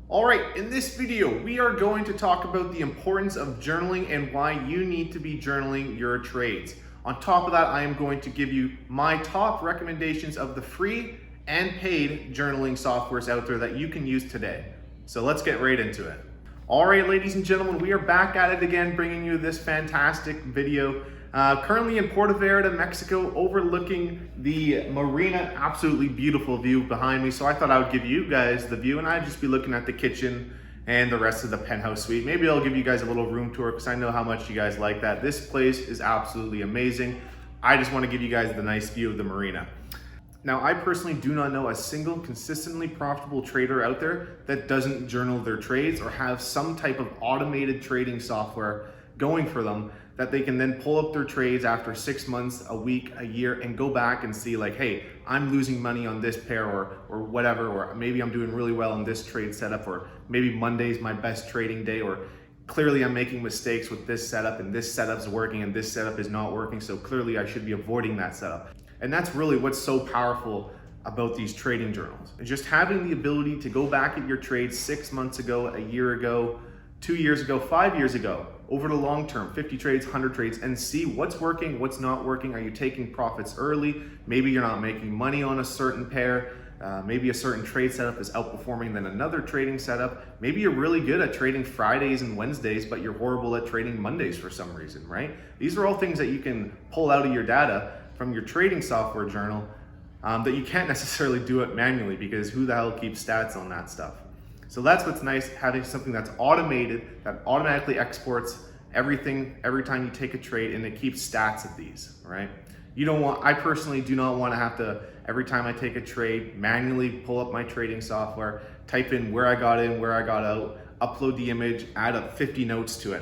All right, in this video, we are going to talk about the importance of journaling and why you need to be journaling your trades. On top of that, I am going to give you my top recommendations of the free and paid journaling softwares out there that you can use today. So let's get right into it. All right, ladies and gentlemen, we are back at it again, bringing you this fantastic video. Currently in Puerto Vallarta, Mexico, overlooking the marina. Absolutely beautiful view behind me. So I thought I would give you guys the view, and I'd just be looking at the kitchen and the rest of the penthouse suite. Maybe I'll give you guys a little room tour because I know how much you guys like that. This place is absolutely amazing. I just want to give you guys the nice view of the marina. Now, I personally do not know a single consistently profitable trader out there that doesn't journal their trades or have some type of automated trading software going for them that they can then pull up their trades after 6 months, a week, a year, and go back and see like, hey, I'm losing money on this pair or whatever, or maybe I'm doing really well in this trade setup, or maybe Monday's my best trading day, or clearly I'm making mistakes with this setup and this setup's working and this setup is not working, so clearly I should be avoiding that setup. And that's really what's so powerful about these trading journals. And just having the ability to go back at your trades 6 months ago, a year ago, 2 years ago, 5 years ago, over the long term, 50 trades, 100 trades, and see what's working, what's not working. Are you taking profits early? Maybe you're not making money on a certain pair. Maybe a certain trade setup is outperforming than another trading setup. Maybe you're really good at trading Fridays and Wednesdays, but you're horrible at trading Mondays for some reason, right? These are all things that you can pull out of your data from your trading software journal that you can't necessarily do it manually, because who the hell keeps stats on that stuff? So that's what's nice, having something that's automated, that automatically exports everything every time you take a trade, and it keeps stats of these, right? I personally do not want to have to, every time I take a trade, manually pull up my trading software, type in where I got in, where I got out, upload the image, add up 50 notes to it.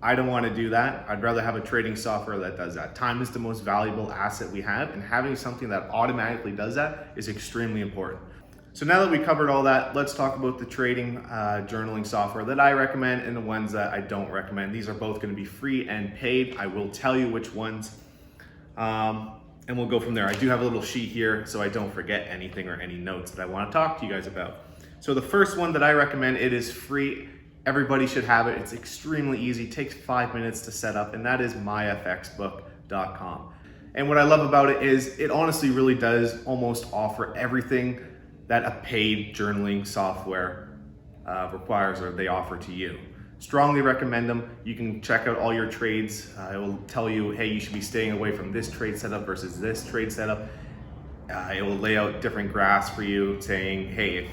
I don't want to do that. I'd rather have a trading software that does that. Time is the most valuable asset we have, and having something that automatically does that is extremely important. So now that we covered all that, let's talk about the trading journaling software that I recommend and the ones that I don't recommend. These are both going to be free and paid. I will tell you which ones, and we'll go from there. I do have a little sheet here so I don't forget anything or any notes that I want to talk to you guys about. So the first one that I recommend, it is free. Everybody should have it. It's extremely easy, takes 5 minutes to set up, and that is Myfxbook.com. And what I love about it is it honestly really does almost offer everything that a paid journaling software requires, or they offer to you. Strongly recommend them. You can check out all your trades. It will tell you, hey, you should be staying away from this trade setup versus this trade setup. It will lay out different graphs for you saying, hey,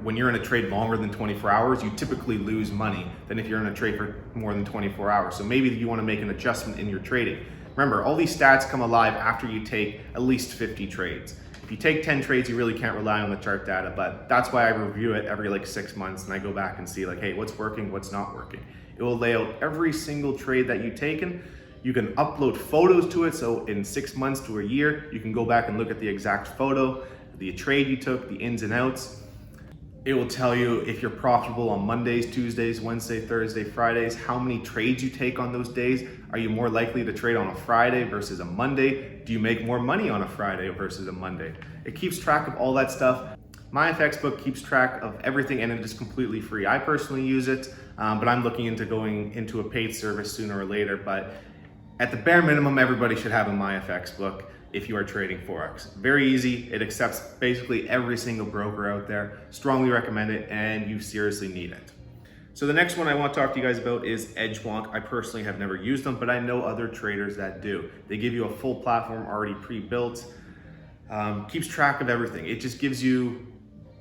when you're in a trade longer than 24 hours, you typically lose money than if you're in a trade for more than 24 hours. So maybe you want to make an adjustment in your trading. Remember, all these stats come alive after you take at least 50 trades. If you take 10 trades, you really can't rely on the chart data, but that's why I review it every 6 months, and I go back and see hey, what's working, what's not working. It will lay out every single trade that you've taken. You can upload photos to it, so in 6 months to a year, you can go back and look at the exact photo, the trade you took, the ins and outs. It will tell you if you're profitable on Mondays, Tuesdays, Wednesday, Thursday, Fridays, how many trades you take on those days. Are you more likely to trade on a Friday versus a Monday? Do you make more money on a Friday versus a Monday? It keeps track of all that stuff. Myfxbook keeps track of everything, and it is completely free. I personally use it, but I'm looking into going into a paid service sooner or later. But at the bare minimum, everybody should have a Myfxbook if you are trading Forex. Very easy. It accepts basically every single broker out there. Strongly recommend it, and you seriously need it. So the next one I want to talk to you guys about is Edgewonk. I personally have never used them, but I know other traders that do. They give you a full platform already pre-built, keeps track of everything. It just gives you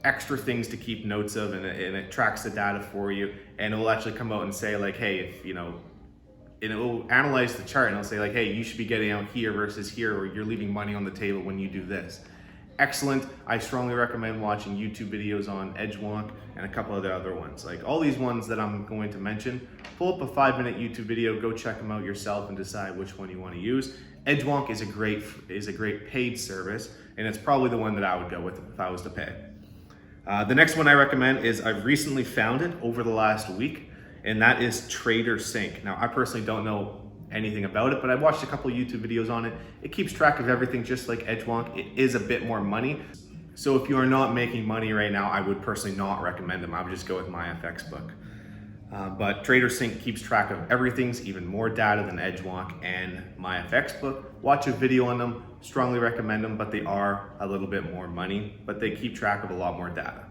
extra things to keep notes of, and it tracks the data for you, and it will actually come out and say hey, if and it will analyze the chart, and it'll say hey, you should be getting out here versus here, or you're leaving money on the table when you do this. Excellent. I strongly recommend watching YouTube videos on Edgewonk and a couple of the other ones. All these ones that I'm going to mention, pull up a 5-minute YouTube video, go check them out yourself and decide which one you want to use. Edgewonk is a great paid service, and it's probably the one that I would go with if I was to pay. The next one I recommend is I've recently found it over the last week, and that is TraderSync. Now, I personally don't know anything about it, but I watched a couple of YouTube videos on it. It keeps track of everything just like Edgewonk. It is a bit more money. So if you are not making money right now, I would personally not recommend them. I would just go with Myfxbook. But TraderSync keeps track of everything's even more data than Edgewonk and Myfxbook. Watch a video on them, strongly recommend them, but they are a little bit more money, but they keep track of a lot more data.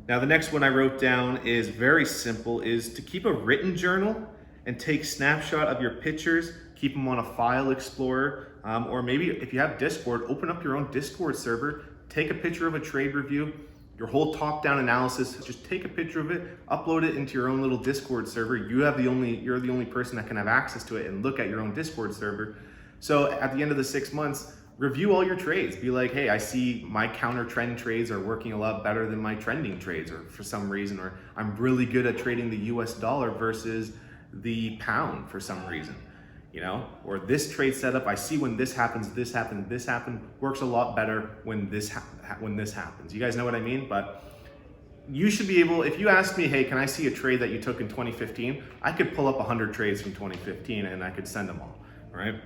Now the next one I wrote down is very simple, is to keep a written journal and take snapshot of your pictures, keep them on a file explorer, or maybe if you have Discord, open up your own Discord server, take a picture of a trade review, your whole top-down analysis, just take a picture of it, upload it into your own little Discord server. You're the only person that can have access to it and look at your own Discord server. So at the end of the 6 months, review all your trades. Be like, hey, I see my counter trend trades are working a lot better than my trending trades, or for some reason, or I'm really good at trading the US dollar versus the pound for some reason. You know, or this trade setup, I see when this happens, this happened, works a lot better when this happens. You guys know what I mean? But you should be able, if you ask me, hey, can I see a trade that you took in 2015? I could pull up 100 trades from 2015 and I could send them all, right?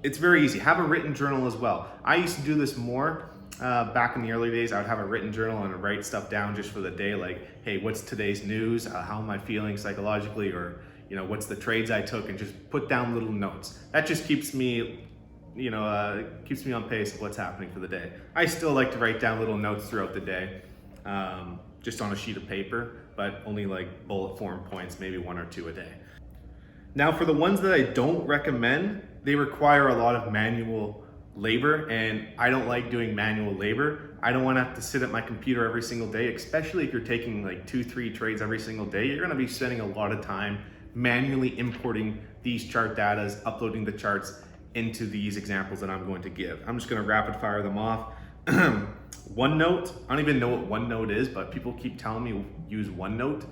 It's very easy. Have a written journal as well. I used to do this more back in the early days. I would have a written journal and write stuff down just for the day, like, hey, what's today's news? How am I feeling psychologically? Or, you know, what's the trades I took, and just put down little notes. That just keeps me, keeps me on pace of what's happening for the day. I still like to write down little notes throughout the day, just on a sheet of paper, but only like bullet form points, maybe 1 or 2 a day. Now for the ones that I don't recommend, they require a lot of manual labor, and I don't like doing manual labor. I don't want to have to sit at my computer every single day, especially if you're taking like 2-3 trades every single day. You're going to be spending a lot of time manually importing these chart datas, uploading the charts into these examples that I'm going to give. I'm just going to rapid fire them off. OneNote, I don't even know what OneNote is, but people keep telling me use OneNote.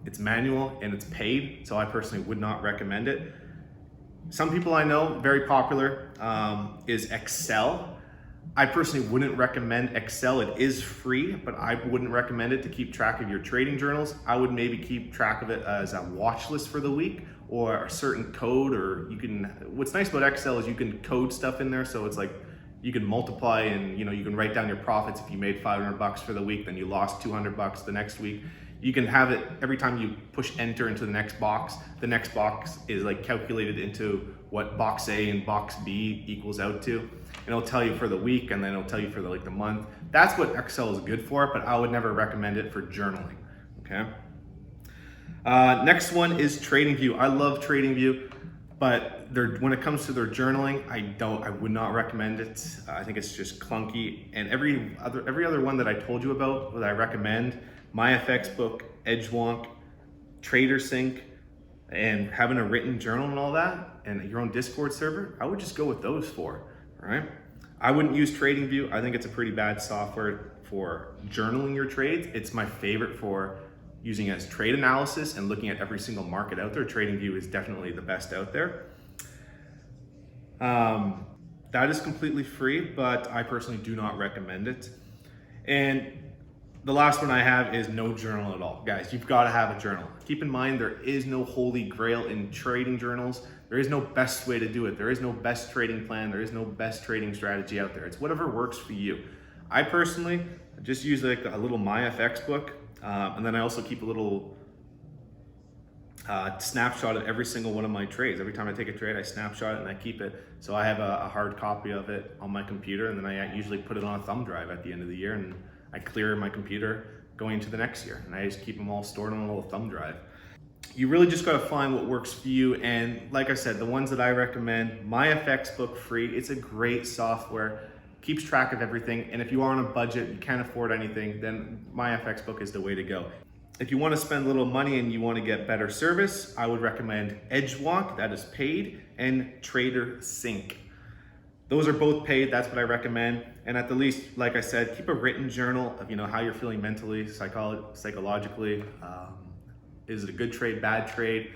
It's manual and it's paid, so I personally would not recommend it. Some people I know, very popular, is Excel. I personally wouldn't recommend Excel. It is free, but I wouldn't recommend it to keep track of your trading journals. I would maybe keep track of it as a watch list for the week, or a certain code, or you can, what's nice about Excel is you can code stuff in there, so it's like you can multiply, and you can write down your profits. If you made $500 for the week, then you lost $200 the next week. You can have it every time you push enter into the next box is like calculated into what box A and box B equals out to. And it'll tell you for the week, and then it'll tell you for the month. That's what Excel is good for, but I would never recommend it for journaling, okay? Next one is Tradingview. I love Tradingview, but when it comes to their journaling, I would not recommend it. I think it's just clunky. And every other one that I told you about that I recommend, Myfxbook, Edgewonk, TraderSync, and having a written journal and all that, and your own Discord server, I would just go with those 4, all right? I wouldn't use TradingView. I think it's a pretty bad software for journaling your trades. It's my favorite for using as trade analysis and looking at every single market out there. TradingView is definitely the best out there. That is completely free, but I personally do not recommend it. And the last one I have is no journal at all. Guys, you've got to have a journal. Keep in mind, there is no holy grail in trading journals. There is no best way to do it. There is no best trading plan. There is no best trading strategy out there. It's whatever works for you. I personally just use like a little Myfxbook, and then I also keep a little snapshot of every single one of my trades. Every time I take a trade, I snapshot it and I keep it. So I have a hard copy of it on my computer, and then I usually put it on a thumb drive at the end of the year, and I clear my computer going into the next year, and I just keep them all stored on a little thumb drive. You really just gotta find what works for you, and like I said, the ones that I recommend, Myfxbook free, it's a great software, keeps track of everything, and if you are on a budget, you can't afford anything, then Myfxbook is the way to go. If you wanna spend a little money and you wanna get better service, I would recommend Edgewonk, that is paid, and TraderSync. Those are both paid, that's what I recommend. And at the least, like I said, keep a written journal of how you're feeling mentally, psychologically. Is it a good trade, bad trade?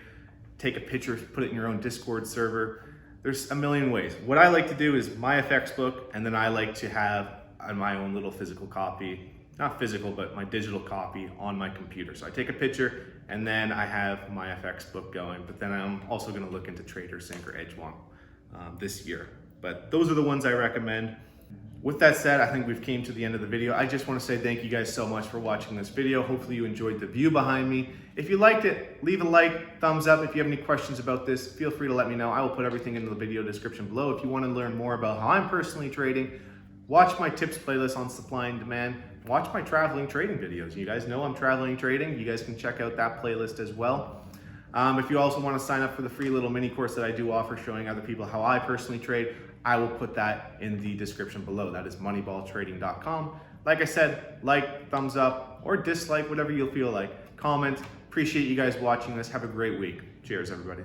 Take a picture, put it in your own Discord server. There's a million ways. What I like to do is Myfxbook, and then I like to have my own little physical copy, not physical, but my digital copy on my computer. So I take a picture, and then I have Myfxbook going, but then I'm also gonna look into TraderSync or Edgewonk this year. But those are the ones I recommend. With that said, I think we've came to the end of the video. I just want to say thank you guys so much for watching this video. Hopefully you enjoyed the view behind me. If you liked it, leave a like, thumbs up. If you have any questions about this, feel free to let me know. I will put everything in the video description below. If you want to learn more about how I'm personally trading, watch my tips playlist on supply and demand. Watch my traveling trading videos. You guys know I'm traveling trading. You guys can check out that playlist as well. If you also want to sign up for the free little mini course that I do offer showing other people how I personally trade, I will put that in the description below. That is moneyballtrading.com. Like I said, like, thumbs up, or dislike, whatever you feel like. Comment. Appreciate you guys watching this. Have a great week. Cheers, everybody.